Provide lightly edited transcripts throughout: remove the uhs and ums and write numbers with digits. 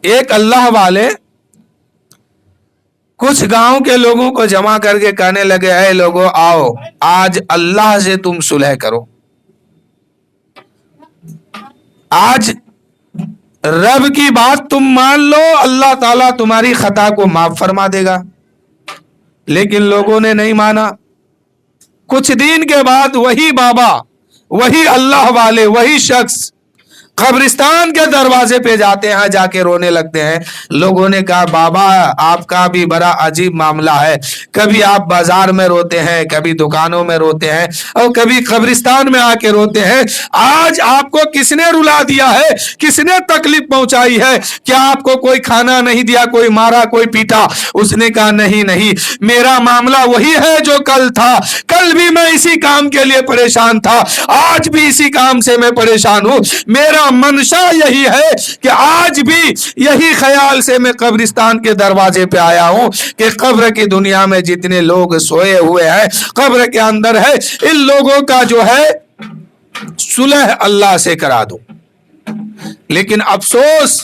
ایک اللہ والے کچھ گاؤں کے لوگوں کو جمع کر کے کہنے لگے اے لوگوں آؤ آج اللہ سے تم صلح کرو, آج رب کی بات تم مان لو, اللہ تعالیٰ تمہاری خطا کو معاف فرما دے گا. لیکن لوگوں نے نہیں مانا. کچھ دن کے بعد وہی بابا, وہی اللہ والے, وہی شخص قبرستان کے دروازے پہ جاتے ہیں, جا کے رونے لگتے ہیں. لوگوں نے کہا بابا آپ کا بھی بڑا عجیب معاملہ ہے, کبھی آپ بازار میں روتے ہیں, کبھی دکانوں میں روتے ہیں, اور کبھی قبرستان میں آ کے روتے ہیں. آج آپ کو کس نے رلا دیا ہے, کس نے تکلیف پہنچائی ہے؟ کیا آپ کو کوئی کھانا نہیں دیا, کوئی مارا, کوئی پیٹا؟ اس نے کہا نہیں نہیں, میرا معاملہ وہی ہے جو کل تھا. کل بھی میں اسی کام کے لیے پریشان تھا, آج بھی اسی کام سے میں پریشان ہوں. میرا منشا یہی ہے کہ آج بھی یہی خیال سے میں قبرستان کے دروازے پہ آیا ہوں کہ قبر کی دنیا میں جتنے لوگ سوئے ہوئے ہیں قبر کے اندر ہے, ان لوگوں کا جو ہے صلح اللہ سے کرا دو. لیکن افسوس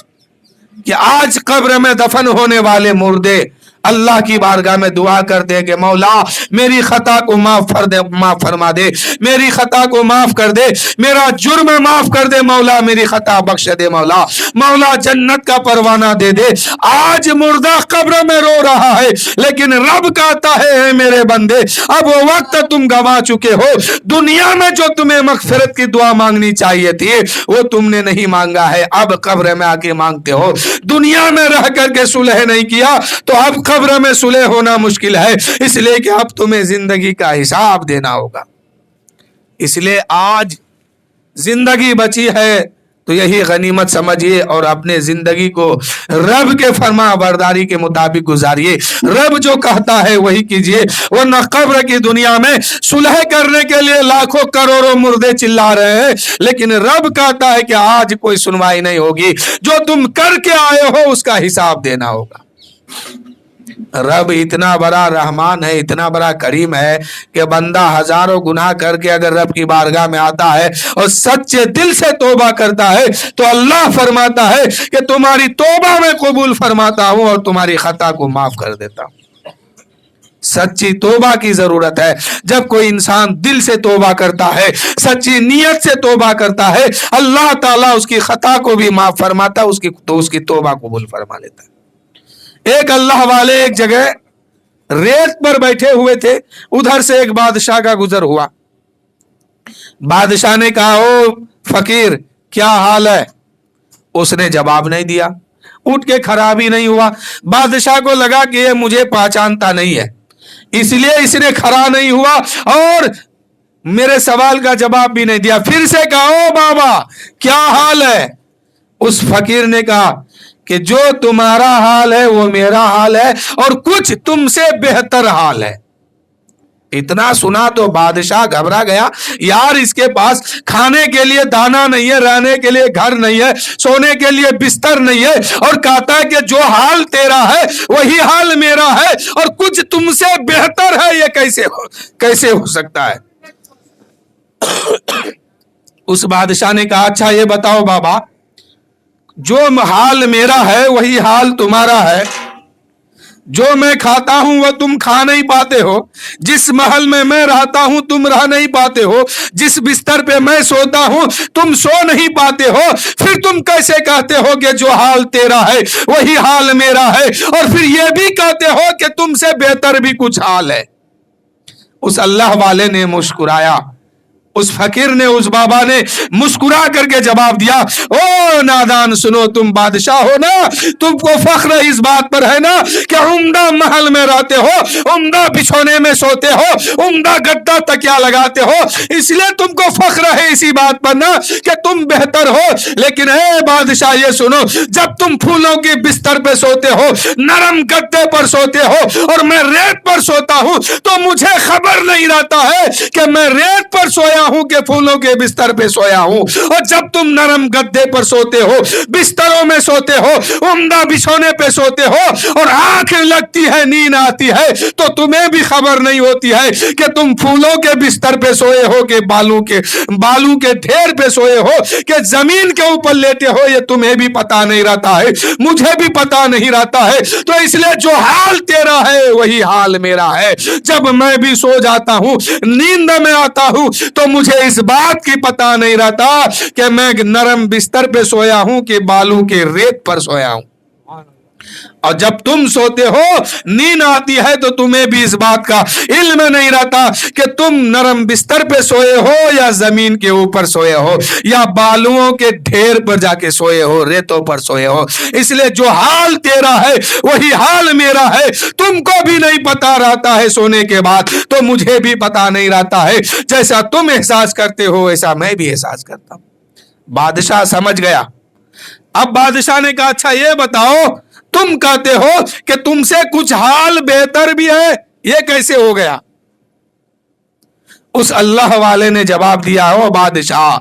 کہ آج قبر میں دفن ہونے والے مردے اللہ کی بارگاہ میں دعا کرتے ہیں کہ مولا میری خطا کو معاف فرما دے, میری خطا کو معاف کر دے, میرا جرم معاف کر دے مولا, میری خطا بخش دے مولا, مولا جنت کا پروانہ دے دے. آج مردہ قبر میں رو رہا ہے, لیکن رب کہتا ہے میرے بندے اب وہ وقت تم گوا چکے ہو, دنیا میں جو تمہیں مغفرت کی دعا مانگنی چاہیے تھی وہ تم نے نہیں مانگا ہے, اب قبر میں آ کے مانگتے ہو. دنیا میں رہ کر کے صلح نہیں کیا تو اب قبر میں صلح ہونا مشکل ہے, اس لیے کہ اب تمہیں زندگی کا حساب دینا ہوگا. اس لیے آج زندگی بچی ہے تو یہی غنیمت سمجھیے اور اپنے زندگی کو رب کے فرما برداری کے مطابق گزاریے. رب جو کہتا ہے وہی کیجیے, ورنہ قبر کی دنیا میں صلح کرنے کے لیے لاکھوں کروڑوں مردے چلا رہے ہیں, لیکن رب کہتا ہے کہ آج کوئی سنوائی نہیں ہوگی, جو تم کر کے آئے ہو اس کا حساب دینا ہوگا. رب اتنا بڑا رحمان ہے, اتنا بڑا کریم ہے کہ بندہ ہزاروں گناہ کر کے اگر رب کی بارگاہ میں آتا ہے اور سچے دل سے توبہ کرتا ہے تو اللہ فرماتا ہے کہ تمہاری توبہ میں قبول فرماتا ہوں اور تمہاری خطا کو معاف کر دیتا ہوں. سچی توبہ کی ضرورت ہے. جب کوئی انسان دل سے توبہ کرتا ہے, سچی نیت سے توبہ کرتا ہے, اللہ تعالیٰ اس کی خطا کو بھی معاف فرماتا ہے, اس کی توبہ قبول فرما لیتا ہے. ایک اللہ والے ایک جگہ ریت پر بیٹھے ہوئے تھے, ادھر سے ایک بادشاہ کا گزر ہوا. بادشاہ نے کہا او فقیر کیا حال ہے؟ اس نے جواب نہیں دیا, اٹھ کے کھڑا بھی نہیں ہوا. بادشاہ کو لگا کہ یہ مجھے پہچانتا نہیں ہے, اس لیے اس نے کھڑا نہیں ہوا اور میرے سوال کا جواب بھی نہیں دیا. پھر سے کہا او بابا کیا حال ہے؟ اس فقیر نے کہا کہ جو تمہارا حال ہے وہ میرا حال ہے اور کچھ تم سے بہتر حال ہے. اتنا سنا تو بادشاہ گھبرا گیا, یار اس کے پاس کھانے کے لیے دانا نہیں ہے, رہنے کے لیے گھر نہیں ہے, سونے کے لیے بستر نہیں ہے, اور کہتا ہے کہ جو حال تیرا ہے وہی حال میرا ہے اور کچھ تم سے بہتر ہے, یہ کیسے ہو سکتا ہے؟ اس بادشاہ نے کہا اچھا یہ بتاؤ بابا, جو حال میرا ہے وہی حال تمہارا ہے, جو میں کھاتا ہوں وہ تم کھا نہیں پاتے ہو, جس محل میں میں رہتا ہوں تم رہ نہیں پاتے ہو, جس بستر پہ میں سوتا ہوں تم سو نہیں پاتے ہو, پھر تم کیسے کہتے ہو کہ جو حال تیرا ہے وہی حال میرا ہے, اور پھر یہ بھی کہتے ہو کہ تم سے بہتر بھی کچھ حال ہے؟ اس اللہ والے نے مسکرایا, اس فقیر نے, اس بابا نے مسکرا کر کے جواب دیا او نادان سنو, تم بادشاہ ہو نا, تم کو فخر اس بات پر ہے نا کہ عمدہ محل میں رہتے ہو, عمدہ بچھونے میں سوتے ہو, عمدہ گدا تکیا لگاتے ہو, اس لیے تم کو فخر ہے اسی بات پر نا کہ تم بہتر ہو. لیکن اے بادشاہ یہ سنو, جب تم پھولوں کی بستر پہ سوتے ہو, نرم گدے پر سوتے ہو اور میں ریت پر سوتا ہوں, تو مجھے خبر نہیں رہتا ہے کہ میں ریت پر سویا हूं कि फूलों के बिस्तर पे सोया हूं। और जब तुम नरम गद्दे पर सोते हो, बिस्तरों में सोते हो, उम्दा बिछोने पे सोते हो और आंख लगती है, नींद आती है, तो तुम्हें भी खबर नहीं होती है कि तुम फूलों के बिस्तर पे सोए हो कि बालू के ढेर पे सोए हो कि जमीन के ऊपर लेटे हो। ये तुम्हें भी पता नहीं रहता है, मुझे भी पता नहीं रहता है। तो इसलिए जो हाल तेरा है वही हाल मेरा है। जब मैं भी सो जाता हूं, नींद में आता हूं, तो मुझे इस बात की पता नहीं रहता कि मैं नरम बिस्तर पे सोया हूं कि बालू के रेत पर सोया हूं। और जब तुम सोते हो, नींद आती है, तो तुम्हें भी इस बात का इल्म नहीं रहता कि तुम नरम बिस्तर पे सोए हो या जमीन के ऊपर सोए हो या बालुओं के ढेर पर जाके सोए हो, रेतों पर सोए हो। इसलिए जो हाल तेरा है वही हाल मेरा है। तुमको भी नहीं पता रहता है सोने के बाद, तो मुझे भी पता नहीं रहता है। जैसा तुम एहसास करते हो वैसा मैं भी एहसास करता हूं। बादशाह समझ गया। अब बादशाह ने कहा, अच्छा ये बताओ, तुम कहते हो कि तुमसे कुछ हाल बेहतर भी है, ये कैसे हो गया? उस अल्लाह वाले ने जवाब दिया, हो बादशाह,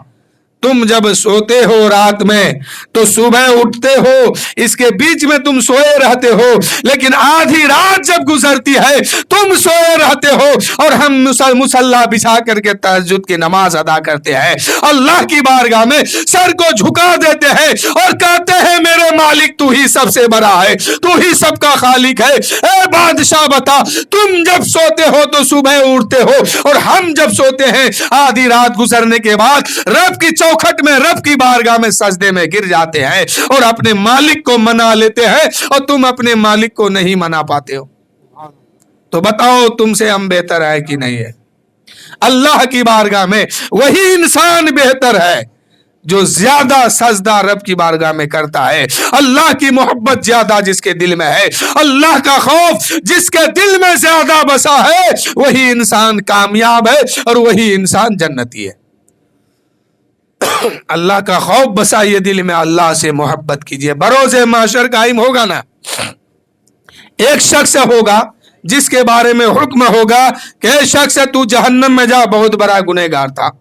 तुम जब सोते हो रात में तो सुबह उठते हो, इसके बीच में तुम सोए रहते हो, लेकिन आधी रात जब गुजरती है तुम सोए रहते हो और हम मुसल्ला बिछा करके तहज्जुद की नमाज अदा करते हैं, अल्लाह की बारगाह में सर को झुका देते हैं और कहते हैं मेरे मालिक तू ही सबसे बड़ा है, तू ही सबका खालिक है। ए बादशाह बता, तुम जब सोते हो तो सुबह उठते हो और हम जब सोते हैं आधी रात गुजरने के बाद रब की चौखट में, रब की बारगाह में सजदे में गिर जाते हैं और अपने मालिक को मना लेते हैं, और तुम अपने मालिक को नहीं मना पाते हो। तो बताओ तुमसे हम बेहतर है कि नहीं है? अल्लाह की बारगाह में वही इंसान बेहतर है जो ज्यादा सजदा रब की बारगाह में करता है। अल्लाह की मोहब्बत ज्यादा जिसके दिल में है, अल्लाह का खौफ जिसके दिल में ज्यादा बसा है, वही इंसान कामयाब है और वही इंसान जन्नती है। अल्लाह का खौफ बसाइए दिल में, अल्लाह से मोहब्बत कीजिए। बरोज़े माशर कायम होगा ना, एक शख्स होगा जिसके बारे में हुक्म होगा कि शख्स तू जहन्नम में जा, बहुत बड़ा गुनहगार था।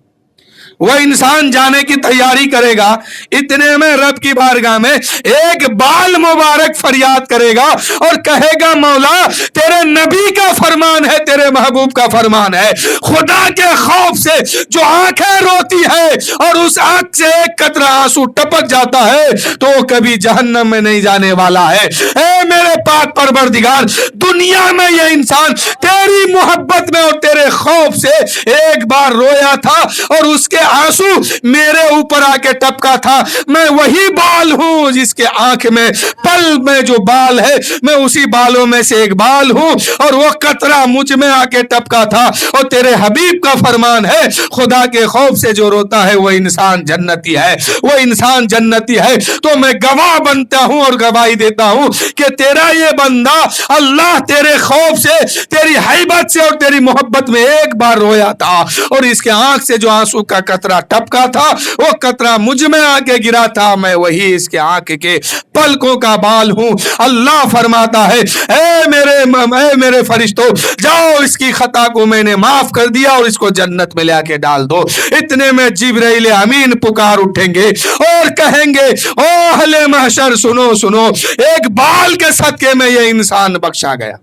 वह इंसान जाने की तैयारी करेगा, इतने में रब की बारगाह में एक बाल मुबारक फरियाद करेगा और कहेगा मौला तेरे नबी का फरमान है, तेरे महबूब का फरमान है, खुदा के खौफ से जो आंखें रोती है और उस आंख से एक कतरा आंसू टपक जाता है तो वो कभी जहन्नम में नहीं जाने वाला है। ए मेरे पाक परवरदिगार, दुनिया में ये इंसान तेरी मोहब्बत में और तेरे खौफ से एक बार रोया था और उसके आंसू मेरे ऊपर आके टपका था। मैं वही बाल हूं जिसके आंख में, पल में जो बाल है, मैं उसी बालों में से एक बाल हूं और वो कतरा मुझ में आके टपका था। और तेरे हबीब का फरमान है, खुदा के खौफ से जो रोता है वो इंसान जन्नती है, वो इंसान जन्नती है। तो मैं गवाह बनता हूं और गवाही देता हूं कि तेरा ये बंदा अल्लाह तेरे खौफ से, तेरी हैबत से और तेरी मोहब्बत में एक बार रोया था और इसके आंख से जो आंसू का कतरा टपका था वो कतरा मुझ में आके गिरा था। मैं वही इसके आंख के पलकों का बाल हूं। अल्लाह फरमाता है, ए मेरे फरिश्तों, जाओ इसकी खता को मैंने माफ कर दिया और इसको जन्नत में लाके डाल दो। इतने में जिब्राइल अमीन पुकार उठेंगे और कहेंगे, ओ अहले महशर सुनो सुनो, एक बाल के सदके में ये इंसान बख्शा गया,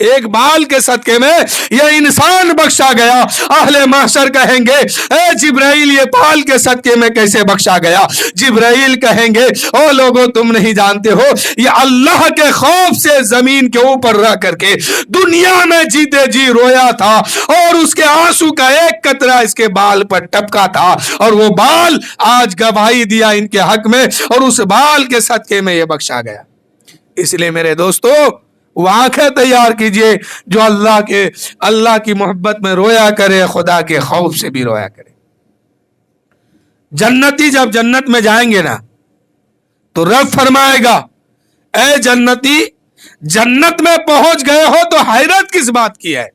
एक बाल के सदके में यह इंसान बख्शा गया। अहले महशर कहेंगे, ए जिब्राइल ये बाल के सदके में कैसे बख्शा गया? जिब्राइल कहेंगे, ओ लोगों तुम नहीं जानते हो, ये अल्लाह के खौफ से जमीन के ऊपर रह करके दुनिया में जीते जी रोया था और उसके आंसू का एक कतरा इसके बाल पर टपका था और वो बाल आज गवाही दिया इनके हक में और उस बाल के सदके में ये बख्शा गया। इसलिए मेरे दोस्तों, वो आंखें तैयार कीजिए जो अल्लाह की मोहब्बत में रोया करे, खुदा के खौफ से भी रोया करे। जन्नती जब जन्नत में जाएंगे ना तो रब फरमाएगा, ए जन्नती, जन्नत में पहुंच गए हो तो हैरत किस बात की है?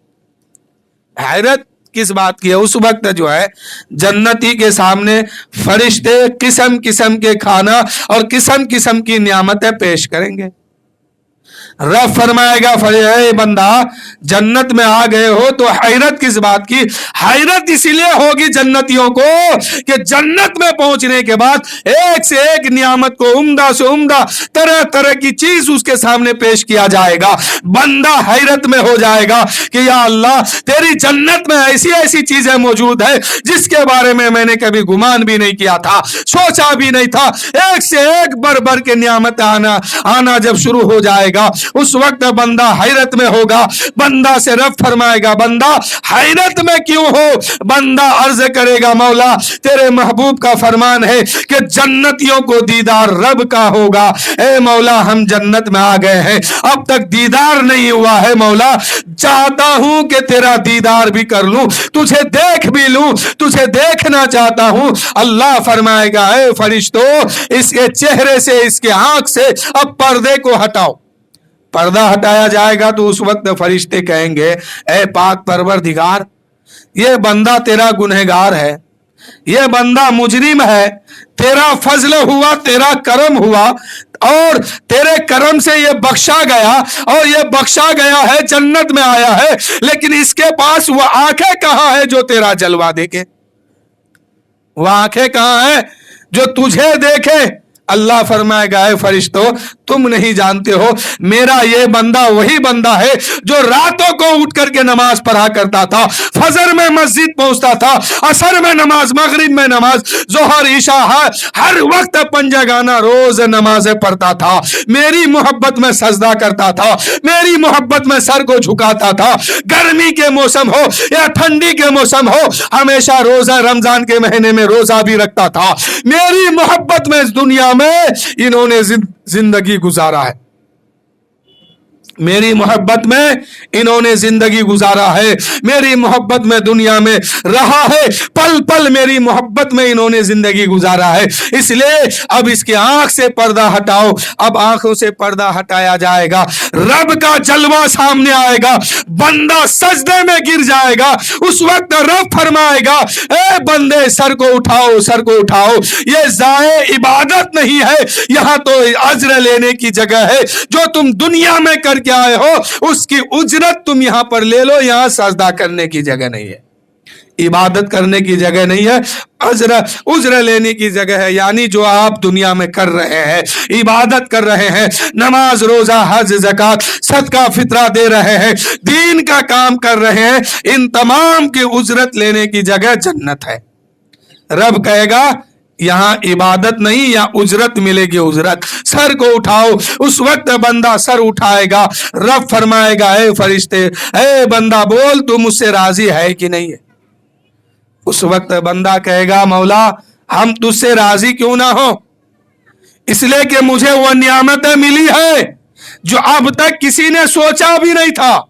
हैरत किस बात की है? उस वक्त जो है जन्नती के सामने फरिश्ते किस्म किस्म के खाना और किस्म किस्म की नियामतें पेश करेंगे। रब फरमाएगा ए बंदा जन्नत में आ गए हो तो हैरत किस बात की? हैरत इसलिए होगी जन्नतियों को कि जन्नत में पहुंचने के बाद एक से एक नियामत को उम्दा से उम्दा तरह तरह की चीज उसके सामने पेश किया जाएगा। बंदा हैरत में हो जाएगा कि या अल्लाह तेरी जन्नत में ऐसी ऐसी चीजें मौजूद है जिसके बारे में मैंने कभी गुमान भी नहीं किया था, सोचा भी नहीं था। एक से एक भर के नियामत आना जब शुरू हो जाएगा उस वक्त बंदा हैरत में होगा। बंदा से रब फरमाएगा बंदा हैरत में क्यों हो? बंदा अर्ज करेगा मौला तेरे महबूब का फरमान है कि जन्नतियों को दीदार रब का होगा। ए मौला हम जन्नत में आ गए हैं, अब तक दीदार नहीं हुआ है मौला, चाहता हूं कि तेरा दीदार भी कर लूं, तुझे देख भी लूं, तुझे देखना चाहता हूं। अल्लाह फरमाएगा ए फरिश्तों इसके चेहरे से इसके आंख से अब पर्दे को हटाओ। पर्दा हटाया जाएगा तो उस वक्त फरिश्ते कहेंगे ए पाक परवरदिगार ये बंदा तेरा गुनहगार है, ये बंदा मुजरिम है, तेरा फजल हुआ, तेरा करम हुआ और तेरे करम से ये बख्शा गया और ये बख्शा गया है, जन्नत में आया है, लेकिन इसके पास वो आंखें कहां है जो तेरा जलवा देखे? वो आंखें कहां है जो तुझे देखे? अल्लाह फरमाएगा ए फरिश्तों तुम नहीं जानते हो मेरा ये बंदा वही बंदा है जो रातों को उठ करके नमाज पढ़ा करता था, फजर में मस्जिद पहुंचता था, असर में नमाज, मगरिब में नमाज, जोहर, इशा, हर वक्त पंजगाना रोज नमाजें पढ़ता था, मेरी मोहब्बत में सजदा करता था, मेरी मोहब्बत में सर को झुकाता था, गर्मी के मौसम हो या ठंडी के मौसम हो हमेशा रोजा, रमजान के महीने में रोजा भी रखता था। मेरी मोहब्बत में इस दुनिया में इन्होंने जिंदगी गुजारा है, मेरी मोहब्बत में इन्होंने जिंदगी गुजारा है, मेरी मोहब्बत में दुनिया में रहा है, पल पल मेरी मोहब्बत में इन्होंने जिंदगी गुजारा है। इसलिए अब इसकी आंख से पर्दा हटाओ। अब आंखों से पर्दा हटाया जाएगा, रब का जलवा सामने आएगा, बंदा सजदे में गिर जाएगा। उस वक्त रब फरमाएगा ए बंदे सर को उठाओ, सर को उठाओ, ये जाए इबादत नहीं है, यहां तो अज्र लेने की जगह है। जो तुम दुनिया में करके आए हो उसकी उजरत तुम यहां पर ले लो, यहां सजदा करने की जगह नहीं है, इबादत करने की जगह नहीं है, उज्र लेने की जगह है। यानी जो आप दुनिया में कर रहे हैं, इबादत कर रहे हैं, नमाज, रोजा, हज, ज़कात, सदका, फितरा दे रहे हैं, दीन का काम कर रहे हैं, इन तमाम की उजरत लेने की जगह जन्नत है। रब कहेगा यहां इबादत नहीं, या उजरत मिलेगी, उजरत। सर को उठाओ। उस वक्त बंदा सर उठाएगा, रब फरमाएगा ए फरिश्ते ए बंदा बोल तू मुझसे राजी है कि नहीं है? उस वक्त बंदा कहेगा मौला हम तुझसे राजी क्यों ना हो, इसलिए कि मुझे वो नियामतें मिली है जो अब तक किसी ने सोचा भी नहीं था,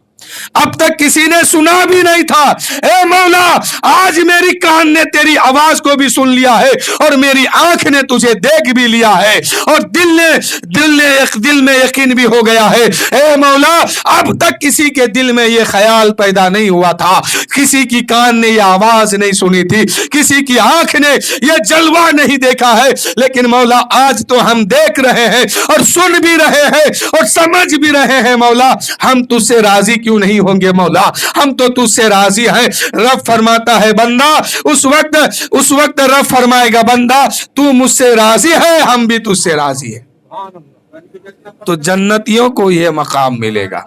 अब तक किसी ने सुना भी नहीं था। ए मौला आज मेरी कान ने तेरी आवाज को भी सुन लिया है और मेरी आंख ने तुझे देख भी लिया है और दिल में यकीन भी हो गया है। ए मौला अब तक किसी के दिल में ये ख्याल पैदा नहीं हुआ था, किसी की कान ने ये आवाज नहीं सुनी थी, किसी की आंख ने ये जलवा नहीं देखा है, लेकिन मौला आज तो हम देख रहे हैं और सुन भी रहे हैं और समझ भी रहे हैं। मौला हम तुझसे राजी क्यों नहीं होंगे मौला, हम तो तुझसे राजी हैं। रब फरमाता है बंदा उस वक्त रब फरमाएगा बंदा तू मुझसे राजी है, हम भी तुझसे राजी है। तो जन्नतियों को यह मकाम मिलेगा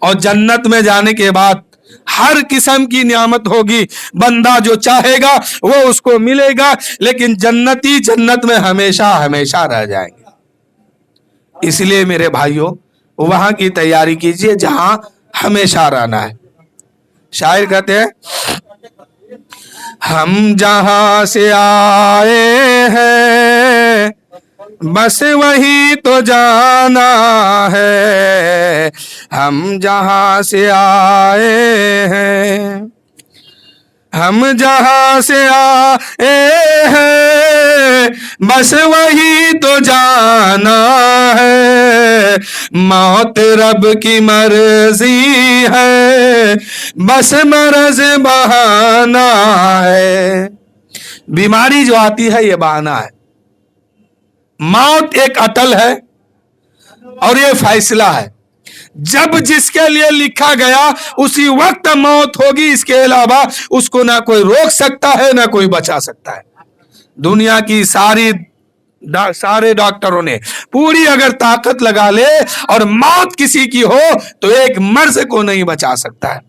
और जन्नत में जाने के बाद हर किस्म की नियामत होगी, बंदा जो चाहेगा वो उसको मिलेगा, लेकिन जन्नती जन्नत में हमेशा हमेशा रह जाएंगे। इसलिए मेरे भाइयों वहां की तैयारी कीजिए जहां हमेशा रहना है। शायर कहते हैं हम जहां से आए हैं बस वही तो जाना है, हम जहां से आए हैं, हम जहां से आए हैं बस वही तो जाना है, मौत रब की मर्जी है बस मर्ज बहाना है। बीमारी जो आती है ये बहाना है, मौत एक अटल है, اور یہ فیصلہ ہے، جب جس کے لیے لکھا گیا اسی وقت موت ہوگی، اس کے علاوہ اس کو نہ کوئی روک سکتا ہے نہ کوئی بچا سکتا ہے۔ دنیا کی سارے ڈاکٹروں نے پوری اگر طاقت لگا لے اور موت کسی کی ہو تو ایک مرض کو نہیں بچا سکتا ہے،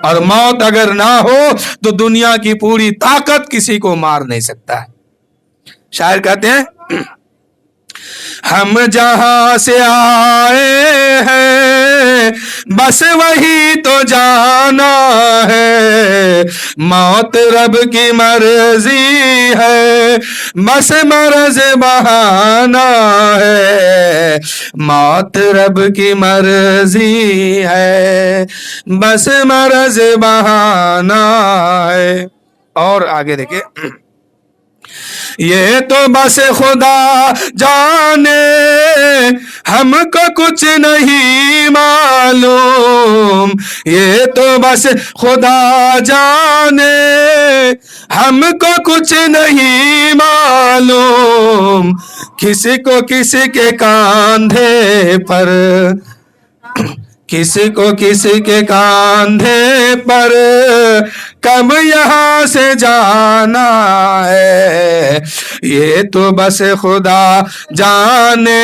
اور موت اگر نہ ہو تو دنیا کی پوری طاقت کسی کو مار نہیں سکتا ہے۔ شاعر کہتے ہیں ہم جہاں سے آئے ہیں بس وہی تو جانا ہے، موت رب کی مرضی ہے بس مرض بہانا ہے، موت رب کی مرضی ہے بس مرض بہانا ہے۔ اور آگے دیکھیں، یہ تو بس خدا جانے ہم کو کچھ نہیں معلوم، یہ تو بس خدا جانے ہم کو کچھ نہیں معلوم، کسی کو کسی کے کاندھے پر، کسی کو کسی کے کاندھے پر کب یہاں سے جانا ہے، یہ تو بس خدا جانے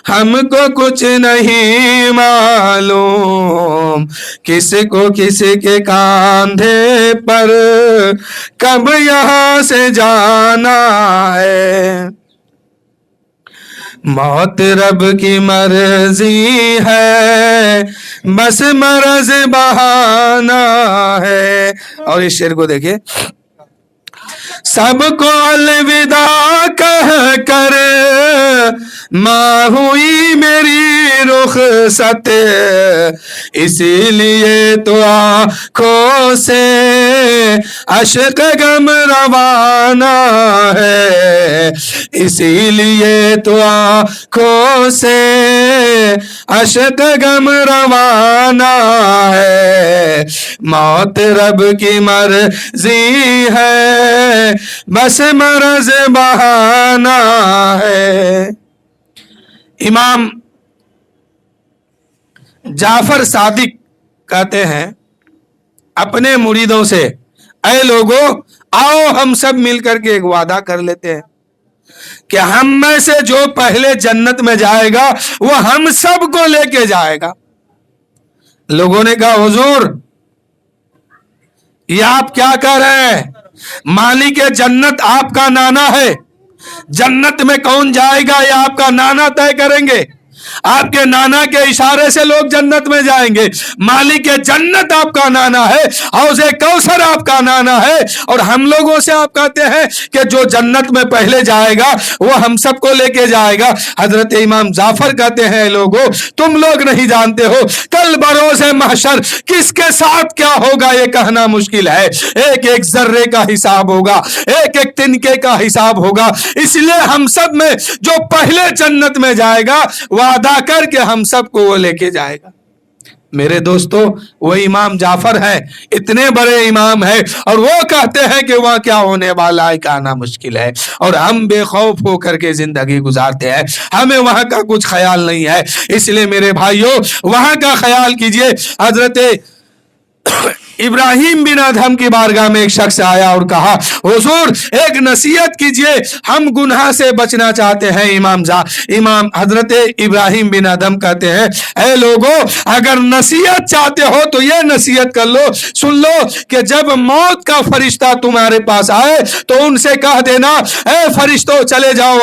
ہم کو کچھ نہیں معلوم، کسی کو کسی کے کاندھے پر کب یہاں سے جانا ہے، موت رب کی مرضی ہے بس مرض بہانا ہے۔ اور اس شعر کو دیکھیں، سب کو الوداع کہہ کر ماں ہوئی میری رخصت، اسی لیے تو آنکھوں سے اشک غم روانہ ہے، اسی لیے تو آنکھوں سے اشک غم روانہ ہے، موت رب کی مرضی ہے بس مرض بہانا ہے۔ امام جعفر صادق کہتے ہیں اپنے مریدوں سے، اے لوگو آؤ ہم سب مل کر کے ایک وعدہ کر لیتے ہیں کہ ہم میں سے جو پہلے جنت میں جائے گا وہ ہم سب کو لے کے جائے گا۔ لوگوں نے کہا حضور یہ آپ کیا کہہ رہے ہیں؟ مالک جنت آپ کا نانا ہے، جنت میں کون جائے گا یہ آپ کا نانا طے کریں گے، آپ کے نانا کے اشارے سے لوگ جنت میں جائیں گے، مالک جنت آپ کا نانا ہے، حوض کوثر آپ کا نانا ہے، اور ہم لوگوں سے آپ کہتے ہیں کہ جو جنت میں پہلے جائے گا وہ ہم سب کو لے کے جائے گا۔ حضرت امام جعفر کہتے ہیں لوگوں تم لوگ نہیں جانتے ہو کل بروز محشر کس کے ساتھ کیا ہوگا یہ کہنا مشکل ہے، ایک ایک ذرے کا حساب ہوگا، ایک ایک تنکے کا حساب ہوگا، اس لیے ہم سب میں جو پہلے جنت میں جائے گا وعدہ کر کے ہم سب کو وہ لے کے جائے گا۔ میرے دوستو وہ امام جعفر ہے، اتنے بڑے امام ہے، اور وہ کہتے ہیں کہ وہاں کیا ہونے والا ہے کہنا مشکل ہے، اور ہم بے خوف ہو کر کے زندگی گزارتے ہیں، ہمیں وہاں کا کچھ خیال نہیں ہے۔ اس لیے میرے بھائیوں وہاں کا خیال کیجئے۔ حضرت ابراہیم بن ادہم کی بارگاہ میں ایک شخص آیا اور کہا حضور ایک نصیحت کیجئے، ہم گناہ سے بچنا چاہتے ہیں۔ امام حضرت ابراہیم بن ادہم کہتے ہیں اے لوگو اگر نصیحت چاہتے ہو تو یہ نصیحت کر لو، سن لو کہ جب موت کا فرشتہ تمہارے پاس آئے تو ان سے کہہ دینا اے فرشتوں چلے جاؤ،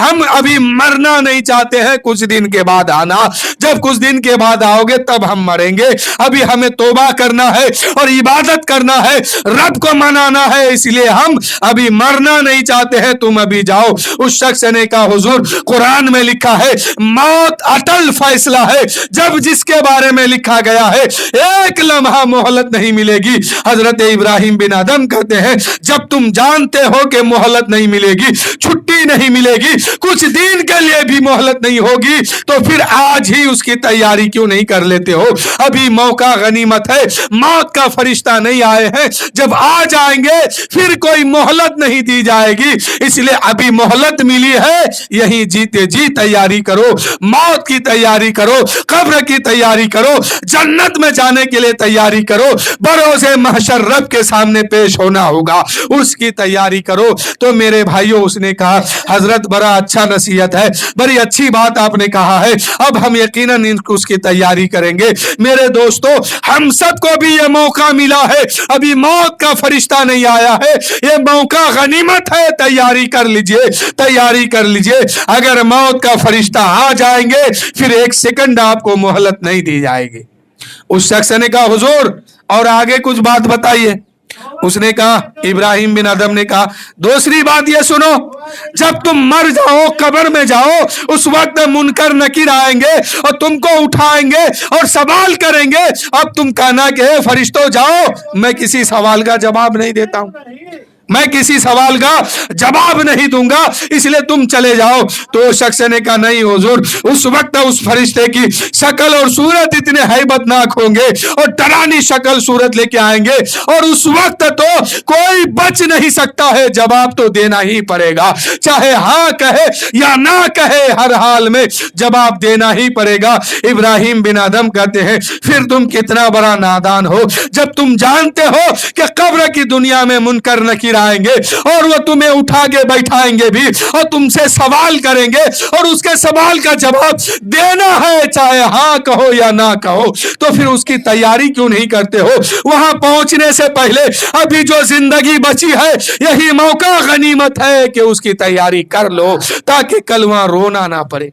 ہم ابھی مرنا نہیں چاہتے ہیں، کچھ دن کے بعد آنا، جب کچھ دن کے بعد آؤ گے تب ہم مریں گے، ابھی ہمیں توبہ کرنا ہے اور عبادت کرنا ہے، رب کو منانا ہے، اس لیے ہم ابھی مرنا نہیں چاہتے ہیں، تم ابھی جاؤ۔ اس شخص نے کہا حضور قرآن میں لکھا ہے موت اٹل فیصلہ ہے، جب جس کے بارے میں لکھا گیا ہے ایک لمحہ مہلت نہیں ملے گی۔ حضرت ابراہیم بن ادہم کہتے ہیں جب تم جانتے ہو کہ مہلت نہیں ملے گی، چھٹی भी नहीं मिलेगी, कुछ दिन के लिए भी मोहलत नहीं होगी, तो फिर आज ही उसकी तैयारी क्यों नहीं कर लेते हो? अभी मौका गनीमत है, मौत का फरिश्ता नहीं आए हैं, जब आ जाएंगे फिर कोई मोहलत नहीं दी जाएगी। इसलिए अभी मोहलत मिली है, यही जीते जी तैयारी करो, मौत की तैयारी करो, कब्र की तैयारी करो, जन्नत में जाने के लिए तैयारी करो, बरोज़े महशर रब के सामने पेश होना होगा, उसकी तैयारी करो। तो मेरे भाइयों, उसने कहा हजरत बड़ा अच्छा नसीहत है, बड़ी अच्छी बात आपने कहा है, अब हम यकीनन उसकी तैयारी करेंगे। मेरे दोस्तों, हम सबको भी ये मौका मिला है, अभी मौत का फरिश्ता नहीं आया है, ये मौका गनीमत है, तैयारी कर लीजिए, तैयारी कर लीजिए। अगर मौत का फरिश्ता आ जाएंगे फिर एक सेकंड आपको मोहलत नहीं दी जाएगी। उस शख्स ने कहा हुजूर और आगे कुछ बात बताइए। उसने कहा, इब्राहिम बिन अदम ने कहा, दूसरी बात ये सुनो, जब तुम मर जाओ, कब्र में जाओ, उस वक्त मुनकर नकीर आएंगे और तुमको उठाएंगे और सवाल करेंगे। अब तुम कहना कि फरिश्तों जाओ, मैं किसी सवाल का जवाब नहीं देता हूं, मैं किसी सवाल का जवाब नहीं दूंगा, इसलिए तुम चले जाओ। तो शख्स ने कहा, नहीं हुजूर, उस वक्त उस फरिश्ते की शक्ल और सूरत इतने हैबतनाक होंगे और डरानी शक्ल सूरत लेके आएंगे, और उस वक्त तो कोई बच नहीं सकता है, जवाब तो देना ही पड़ेगा, चाहे हाँ कहे या ना कहे, हर हाल में जवाब देना ही पड़ेगा। इब्राहिम बिन आदम कहते हैं, फिर तुम कितना बड़ा नादान हो, जब तुम जानते हो कि कब्र की दुनिया में मुनकर नकीर आएंगे और वो तुम्हें उठा के बैठाएंगे भी और तुमसे सवाल करेंगे और उसके सवाल का जवाब देना है, चाहे हाँ कहो या ना कहो, तो फिर उसकी तैयारी क्यों नहीं करते हो? वहां पहुंचने से पहले अभी जो जिंदगी बची है, यही मौका गनीमत है कि उसकी तैयारी कर लो, ताकि कल वहां रोना ना पड़े।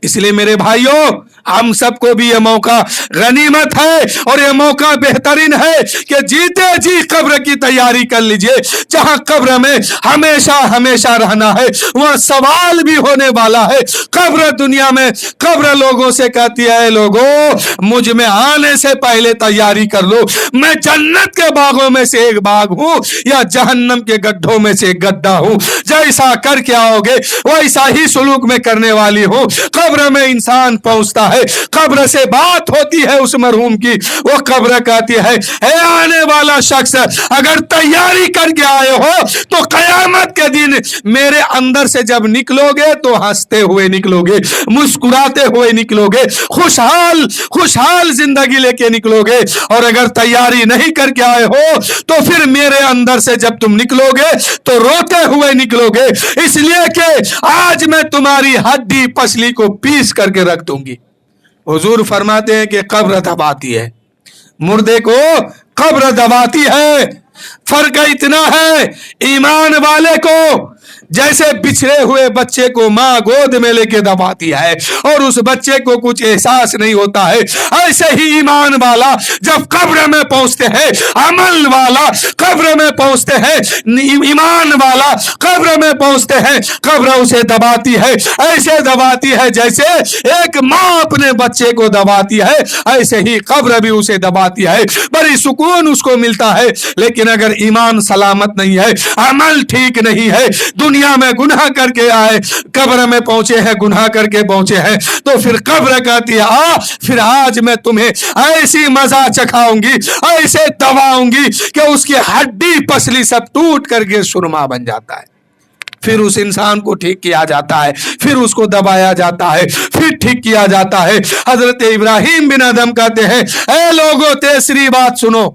इसलिए मेरे भाइयों, हम सबको भी ये मौका गनीमत है और ये मौका बेहतरीन है कि जीते जी कब्र की तैयारी कर लीजिए। जहां कब्र में हमेशा हमेशा रहना है, वहां सवाल भी होने वाला है। कब्र दुनिया में, कब्र लोगों से कहती है, लोगों मुझ में आने से पहले तैयारी कर लो, मैं जन्नत के बागों में से एक बाग हूं या जहन्नम के गड्ढों में से एक गड्ढा हूं, जैसा करके आओगे वैसा ही सुलूक में करने वाली हूं। कब्र में इंसान पहुंचता है, कब्र से बात होती है उस मरहूम की, वो कब्र कहती है, ए आने वाला शख्स, अगर तैयारी करके आए हो तो कयामत के दिन मेरे अंदर से जब निकलोगे तो हंसते हुए निकलोगे, मुस्कुराते हुए निकलोगे, खुशहाल खुशहाल जिंदगी लेके निकलोगे। और अगर तैयारी नहीं करके आए हो तो फिर मेरे अंदर से जब तुम निकलोगे तो रोते हुए निकलोगे, इसलिए कि आज मैं तुम्हारी हड्डी पसली को पीस करके रख दूंगी। हुजूर फरमाते हैं कि कब्र दबाती है, मुर्दे को कब्र दबाती है। फर्क इतना है, ईमान वाले को जैसे बिछड़े हुए बच्चे को मां गोद में लेके दबाती है और उस बच्चे को कुछ एहसास नहीं होता है, ऐसे ही ईमान वाला जब कब्र में पहुंचते हैं, अमल वाला कब्र में पहुंचते हैं, ईमान वाला कब्र में पहुंचते हैं, कब्र उसे दबाती है, ऐसे दबाती है जैसे एक मां अपने बच्चे को दबाती है, ऐसे ही कब्र भी उसे दबाती है, बड़ी सुकून उसको मिलता है। लेकिन अगर ईमान सलामत नहीं है, अमल ठीक नहीं है, दुनिया में गुनाह करके आए, कब्र में पहुंचे हैं, गुनाह करके पहुंचे हैं, तो फिर कब्र कहती है, आ फिर आज मैं तुम्हें ऐसी मजा चखाऊंगी, ऐसे दबाऊंगी कि उसकी हड्डी पसली सब टूट करके सुरमा बन जाता है। फिर उस इंसान को ठीक किया जाता है, फिर उसको दबाया जाता है, फिर ठीक किया जाता है। हजरत इब्राहिम बिन अदम कहते हैं, ए लोगों, तीसरी बात सुनो,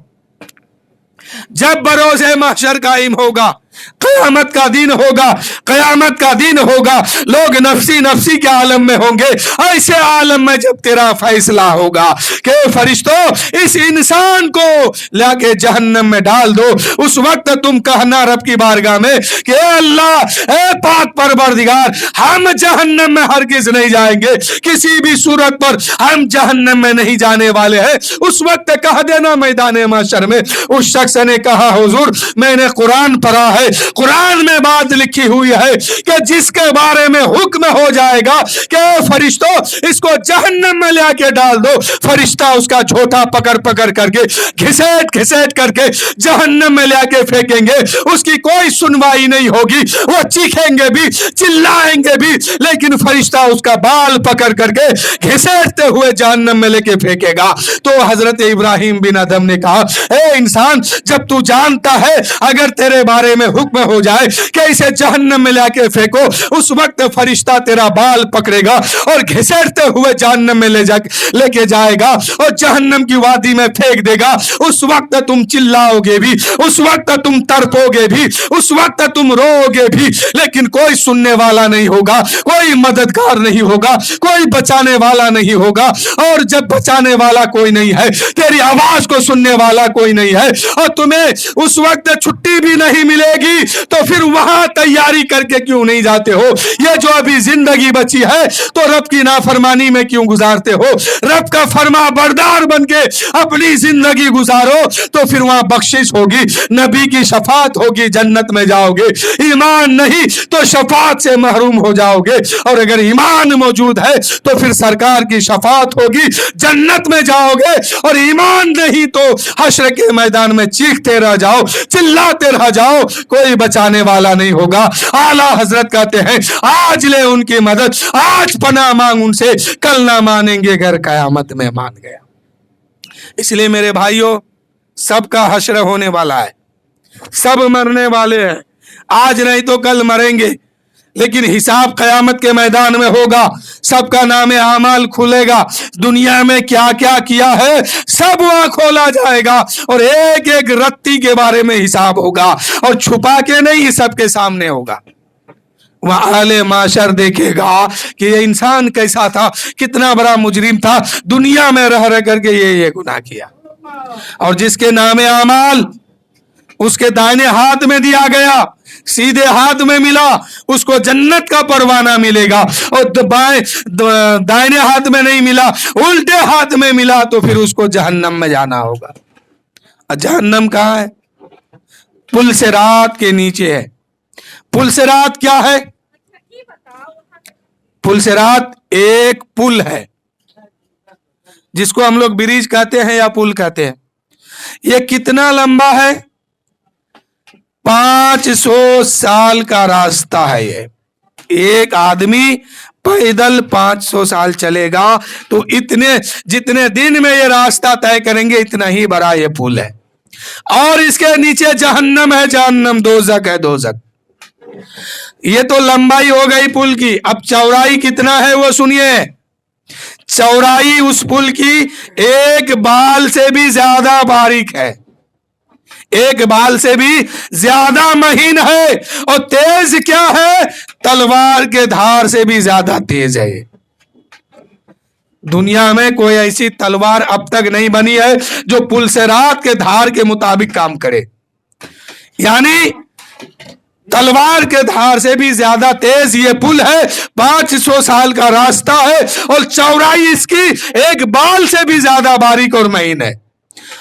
जब बरोज़े महशर कायम होगा, कयामत का दिन होगा, कयामत का दिन होगा, लोग नफसी नफसी के आलम में होंगे, ऐसे आलम में जब तेरा फैसला होगा कि फरिश्तों इस इंसान को लाके जहन्नम में डाल दो, उस वक्त तुम कहना रब की बारगाह में कि अल्लाह, ए पाक परवरदिगार, हम जहन्नम में हरगिज नहीं जाएंगे, किसी भी सूरत पर हम जहन्नम में नहीं जाने वाले हैं। उस वक्त कह देना मैदान महशर में, उस शख्स ने कहा, हुजूर मैंने कुरान पढ़ा है, है, कुरान में बात लिखी हुई है कि जिसके बारे में हुक्म हो जाएगा कि फरिश्तों इसको जहन्नम में लेके डाल दो, फरिश्ता उसका झोटा पकड़ पकड़ करके घिसेट घिसेट करके जहन्नम में लेके फेंकेंगे, उसकी कोई सुनवाई नहीं होगी, वो चीखेंगे भी चिल्लाएंगे भी, लेकिन फरिश्ता उसका बाल पकड़ करके घिसेटते हुए जहन्नम में लेके फेंकेगा। तो हजरत इब्राहिम बिन अदम ने कहा, ए इंसान, जब तू जानता है अगर तेरे बारे में हुक्म हो जाए कि इसे जहन्नम में लेके फेंको, उस वक्त फरिश्ता तेरा बाल पकड़ेगा और घिसेटते हुए जहन्नम में लेके जाएगा और जहन्नम की वादी में फेंक देगा। उस वक्त तुम चिल्लाओगे भी, उस वक्त तुम तड़पोगे भी, उस वक्त तुम रोओगे भी, लेकिन कोई सुनने वाला नहीं होगा, कोई मददगार नहीं होगा, कोई बचाने वाला नहीं होगा। और जब बचाने वाला कोई नहीं है, तेरी आवाज को सुनने वाला कोई नहीं है, और तुम्हें उस वक्त छुट्टी भी नहीं मिलेगी, तो फिर वहां तैयारी करके क्यों नहीं जाते हो? ये जो अभी जिंदगी बची है तो रब की नाफरमानी में क्यों गुजारते हो? रब का फरमा बरदार बन के अपनी जिंदगी गुजारो, तो फिर वहां बख्शिश होगी, नबी की शफात होगी, जन्नत में जाओगे। ईमान नहीं तो शफात से महरूम हो जाओगे, और अगर ईमान मौजूद है तो फिर सरकार की शफात होगी, जन्नत में जाओगे। और ईमान नहीं तो हश्र के मैदान में चीखते रह जाओ, चिल्लाते रह जाओ, कोई बचाने वाला नहीं होगा। आला हजरत कहते हैं, आज ले उनकी मदद, आज पनाह मांग उनसे, कल ना मानेंगे घर कयामत में मान गया। इसलिए मेरे भाइयों, सबका हश्र होने वाला है, सब मरने वाले हैं, आज नहीं तो कल मरेंगे, लेकिन हिसाब कयामत के मैदान में होगा, सबका नामे आमाल खुलेगा, दुनिया में क्या क्या किया है सब वहां खोला जाएगा, और एक एक रत्ती के बारे में हिसाब होगा, और छुपा के नहीं, सबके सामने होगा। वहां आले माशर देखेगा कि ये इंसान कैसा था, कितना बड़ा मुजरिम था, दुनिया में रह रह करके ये गुनाह किया। और जिसके नामे आमाल उसके दाहिने हाथ में दिया गया, सीधे हाथ में मिला, उसको जन्नत का परवाना मिलेगा, और दाहिने हाथ में नहीं मिला, उल्टे हाथ में मिला, तो फिर उसको जहन्नम में जाना होगा। और जहन्नम कहाँ है? पुलसिरात के नीचे है। पुलसिरात क्या है? पुलसिरात एक पुल है, जिसको हम लोग ब्रिज कहते हैं या पुल कहते हैं। ये कितना लंबा है? 500 साल का रास्ता है। ये एक आदमी पैदल 500 साल चलेगा तो इतने जितने दिन में ये रास्ता तय करेंगे, इतना ही बड़ा ये पुल है। और इसके नीचे जहन्नम है, जहन्नम, दोज़ख है, दोज़ख। ये तो लंबाई हो गई पुल की। अब चौड़ाई कितना है वो सुनिए। चौड़ाई उस पुल की एक बाल से भी ज्यादा बारीक है, एक बाल से भी ज्यादा महीन है, और तेज क्या है? तलवार के धार से भी ज्यादा तेज है। दुनिया में कोई ऐसी तलवार अब तक नहीं बनी है जो पुलसिरात के धार के मुताबिक काम करे, यानी तलवार के धार से भी ज्यादा तेज ये पुल है। 500 साल का रास्ता है, और चौड़ाई इसकी एक बाल से भी ज्यादा बारीक और महीन है,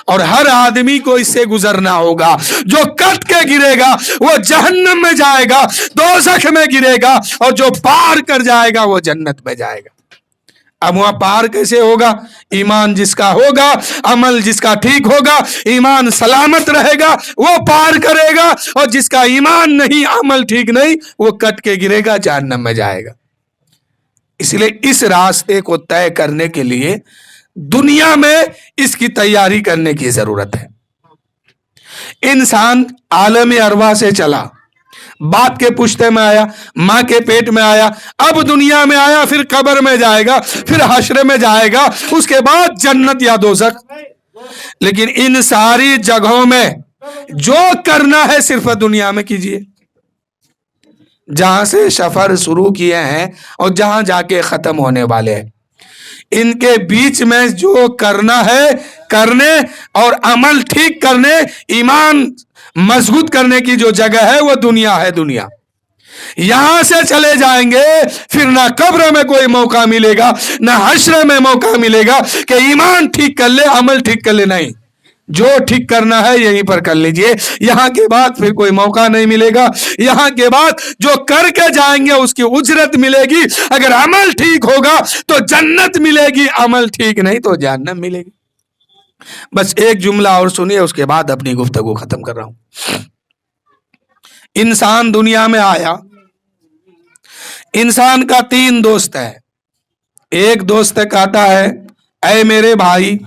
और हर आदमी को इससे गुजरना होगा। जो कट के गिरेगा वो जहन्नम में जाएगा, दोज़ख में गिरेगा, और जो पार कर जाएगा वो जन्नत में जाएगा। अब वहां पार कैसे होगा? ईमान जिसका होगा, अमल जिसका ठीक होगा, ईमान सलामत रहेगा, वो पार करेगा, और जिसका ईमान नहीं, अमल ठीक नहीं, वो कट के गिरेगा, जहन्नम में जाएगा। इसलिए इस रास्ते को तय करने के लिए दुनिया में इसकी तैयारी करने की जरूरत है। इंसान आलम अरवा से चला, बाप के पुश्ते में आया, माँ के पेट में आया, अब दुनिया में आया, फिर कब्र में जाएगा, फिर हश्र में जाएगा, उसके बाद जन्नत या दोज़ख। लेकिन इन सारी जगहों में जो करना है सिर्फ दुनिया में कीजिए। जहां से सफर शुरू किए हैं और जहां जाके खत्म होने वाले हैं, इनके बीच में जो करना है करने, और अमल ठीक करने, ईमान मजबूत करने की जो जगह है वो दुनिया है। दुनिया यहां से चले जाएंगे, फिर ना कब्र में कोई मौका मिलेगा, ना हश्र में मौका मिलेगा कि ईमान ठीक कर ले, अमल ठीक कर ले। नहीं, जो ठीक करना है यहीं पर कर लीजिए, यहां के बाद फिर कोई मौका नहीं मिलेगा। यहां के बाद जो करके जाएंगे उसकी उजरत मिलेगी। अगर अमल ठीक होगा तो जन्नत मिलेगी, अमल ठीक नहीं तो जहन्नम मिलेगी। बस एक जुमला और सुनिए, उसके बाद अपनी गुफ्तगू खत्म कर रहा हूं। इंसान दुनिया में आया, इंसान का 3 दोस्त है। एक दोस्त कहता है, ऐ मेरे भाई,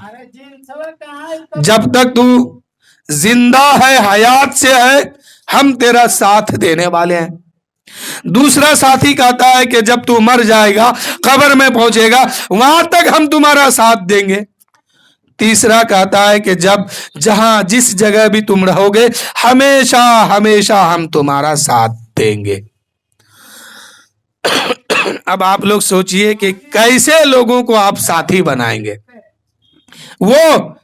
जब तक तू जिंदा है, हयात से है, हम तेरा साथ देने वाले हैं। दूसरा साथी कहता है कि जब तू मर जाएगा, कब्र में पहुंचेगा, वहां तक हम तुम्हारा साथ देंगे। तीसरा कहता है कि जब जहां जिस जगह भी तुम रहोगे, हमेशा हमेशा हम तुम्हारा साथ देंगे। अब आप लोग सोचिए कि कैसे लोगों को आप साथी बनाएंगे। वो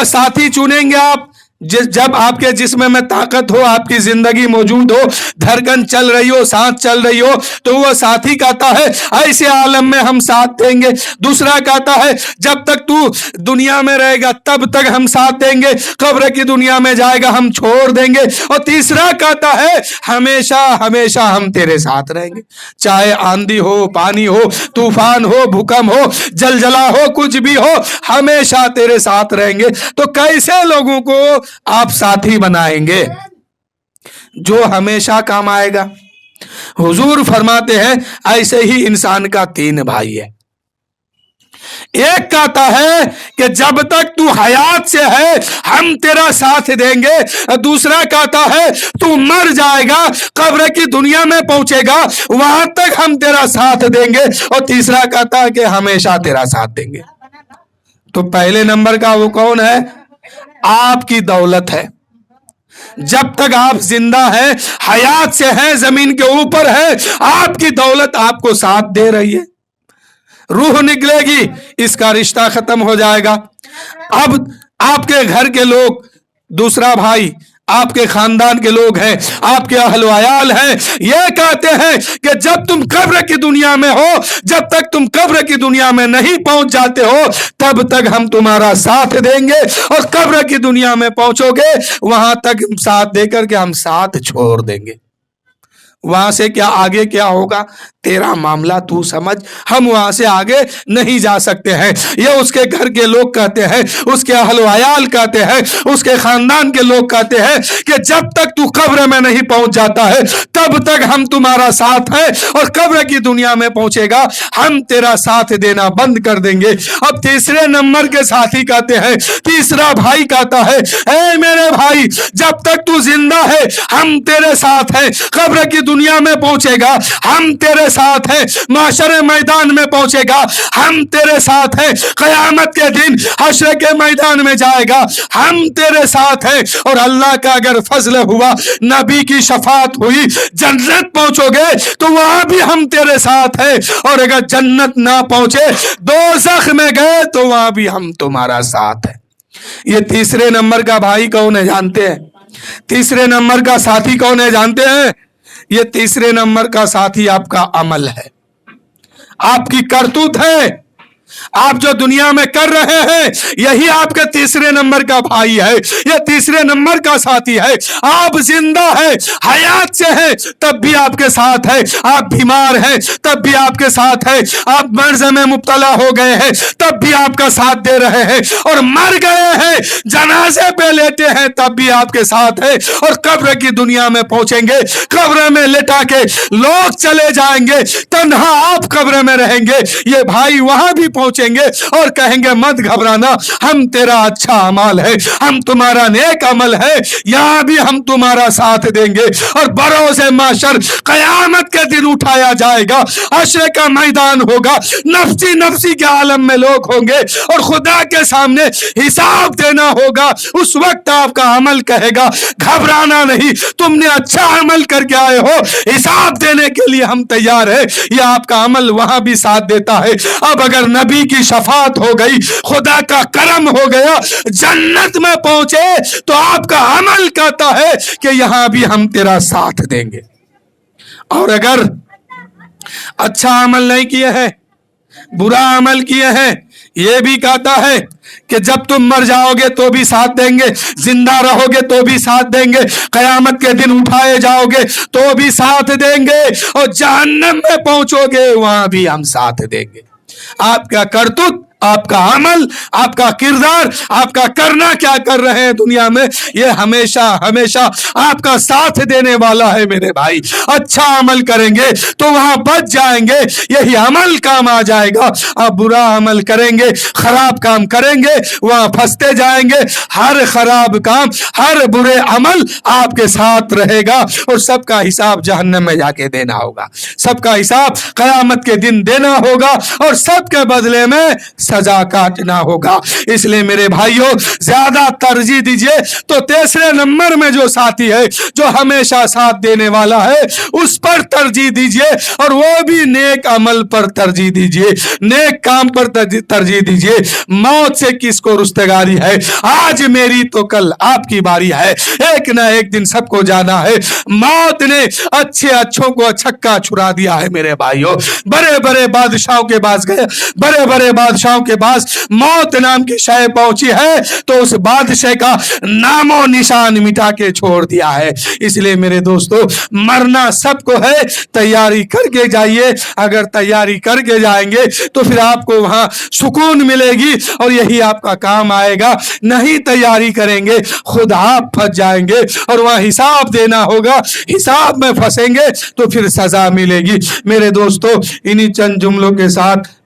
साथी चुनेंगे आप जब आपके जिस्म में ताकत हो, आपकी जिंदगी मौजूद हो, धड़कन चल रही हो, सांस चल रही हो, तो वो साथी कहता है ऐसे आलम में हम साथ देंगे। दूसरा कहता है जब तक तू दुनिया में रहेगा तब तक हम साथ देंगे, कब्र की दुनिया में जाएगा हम छोड़ देंगे। और तीसरा कहता है हमेशा हमेशा हम तेरे साथ रहेंगे, चाहे आंधी हो, पानी हो, तूफान हो, भूकंप हो, जलजला हो, कुछ भी हो, हमेशा तेरे साथ रहेंगे। तो कैसे लोगों को आप साथी बनाएंगे जो हमेशा काम आएगा? हुजूर फरमाते हैं ऐसे ही इंसान का 3 भाई है। एक कहता है कि जब तक तू हयात से है हम तेरा साथ देंगे। दूसरा कहता है तू मर जाएगा, कब्र की दुनिया में पहुंचेगा, वहां तक हम तेरा साथ देंगे। और तीसरा कहता है कि हमेशा तेरा साथ देंगे। तो पहले नंबर का वो कौन है? आपकी दौलत है। जब तक आप जिंदा हैं, हयात से हैं, जमीन के ऊपर है, आपकी दौलत आपको साथ दे रही है। रूह निकलेगी, इसका रिश्ता खत्म हो जाएगा। अब आपके घर के लोग, दूसरा भाई, आपके खानदान के लोग हैं, आपके अहल वयाल हैं, ये कहते हैं कि जब तुम कब्र की दुनिया में हो, जब तक तुम कब्र की दुनिया में नहीं पहुंच जाते हो, तब तक हम तुम्हारा साथ देंगे, और कब्र की दुनिया में पहुंचोगे वहां तक साथ देकर के हम साथ छोड़ देंगे। वहां से क्या आगे क्या होगा तेरा मामला तू समझ, हम वहां से आगे नहीं जा सकते हैं। ये उसके घर के लोग कहते हैं, उसके अहल वयाल कहते हैं, उसके खानदान के लोग कहते हैं कि जब तक तू कब्र में नहीं पहुंच जाता है तब तक हम तुम्हारा साथ है, और कब्र की दुनिया में पहुंचेगा हम तेरा साथ देना बंद कर देंगे। अब तीसरे नंबर के साथी कहते हैं, तीसरा भाई कहता है, ऐ मेरे भाई, जब तक तू जिंदा है हम तेरे साथ हैं, कब्र की दुनिया में पहुंचेगा हम तेरे साथ हैं, माशरे मैदान में पहुंचेगा हम तेरे साथ हैं, कयामत के दिन हश्र के मैदान में जाएगा हम तेरे साथ हैं, और अल्लाह का अगर फजल हुआ, नबी की शफात हुई, जन्नत पहुंचोगे तो वहां भी हम तेरे साथ हैं, और अगर जन्नत ना पहुंचे, दोज़ख में गए, तो वहां भी हम तुम्हारा साथ है। ये तीसरे नंबर का भाई कौन है जानते हैं? तीसरे नंबर का साथी कौन है जानते हैं? ये तीसरे नंबर का साथी आपका अमल है, आपकी करतूत है। आप जो दुनिया में कर रहे हैं यही आपके तीसरे नंबर का भाई है, ये तीसरे नंबर का साथी है। आप जिंदा है, हयात से है, तब भी आपके साथ है। आप बीमार हैं तब भी आपके साथ है। आप मर्ज में मुब्तला हो गए हैं तब भी आपका साथ दे रहे हैं, और मर गए हैं, जनाजे पे लेटे हैं, तब भी आपके साथ है। और कब्र की दुनिया में पहुंचेंगे, कब्र में लेटा के लोग चले जाएंगे, तन्हा आप कब्र में रहेंगे। ये भाई वहां भी पहुंचेंगे और कहेंगे मत घबराना, हम तेरा अच्छा अमल है, हम तुम्हारा नेक अमल है, यहां भी हम तुम्हारा साथ देंगे। और बरोज़े माशर कयामत के दिन उठाया जाएगा, हश्र का मैदान होगा, नफ्सी नफ्सी के आलम में लोग होंगे, और खुदा के सामने हिसाब देना होगा। उस वक्त आपका अमल कहेगा घबराना नहीं, तुमने अच्छा अमल करके आए हो, हिसाब देने के लिए हम तैयार है। यह आपका अमल वहां भी साथ देता है। अब अगर नबी की शफात हो गई, खुदा का करम हो गया, जन्नत में पहुंचे, तो आपका अमल कहता है कि यहां भी हम तेरा साथ देंगे। और अगर अच्छा अमल नहीं किए हैं, बुरा अमल किए हैं, ये भी कहता है कि जब तुम मर जाओगे तो भी साथ देंगे, जिंदा रहोगे तो भी साथ देंगे, कयामत के दिन उठाए जाओगे तो भी साथ देंगे, और जहन्नम में पहुंचोगे वहां भी हम साथ देंगे। आपका करतूत, आपका अमल, आपका किरदार, आपका करना क्या कर रहे हैं दुनिया में, ये हमेशा हमेशा आपका साथ देने वाला है मेरे भाई। अच्छा अमल करेंगे तो वहां बच जाएंगे, यही अमल काम आ जाएगा। आप बुरा अमल करेंगे, खराब काम करेंगे, वहां फंसते जाएंगे। हर खराब काम, हर बुरे अमल आपके साथ रहेगा, और सबका हिसाब जहन्नम में जाके देना होगा, सबका हिसाब कयामत के दिन देना होगा, और सबके बदले में सजा काटना होगा। इसलिए मेरे भाइयों, ज्यादा तरजीह दीजिए तो तीसरे नंबर में जो साथी है, जो हमेशा साथ देने वाला है, उस पर तरजीह दीजिए, और वो भी नेक अमल पर तरजीह दीजिए, नेक काम पर तरजीह दीजिए। मौत से किसको रुस्तगारी है? आज मेरी तो कल आपकी बारी है, एक ना एक दिन सबको जाना है। मौत ने अच्छे अच्छों को छक्का छुड़ा दिया है मेरे भाइयों। बड़े बड़े बादशाहों के पास गए, बड़े बड़े बादशाहों के पास मौत नाम की शय पहुंची है, तो उस बादशाह का नामो निशान मिटा के छोड़ दिया है। इसलिए मेरे दोस्तों, मरना सबको है, तैयारी करके जाइए। अगर तैयारी करके जाएंगे तो फिर आपको वहां सुकून मिलेगी, और यही आपका काम आएगा। नहीं तैयारी करेंगे, खुद आप फंस जाएंगे, और वहां हिसाब देना होगा, हिसाब में फंसेंगे तो फिर सजा मिलेगी। मेरे दोस्तों, इन्हीं चंद जुमलों के साथ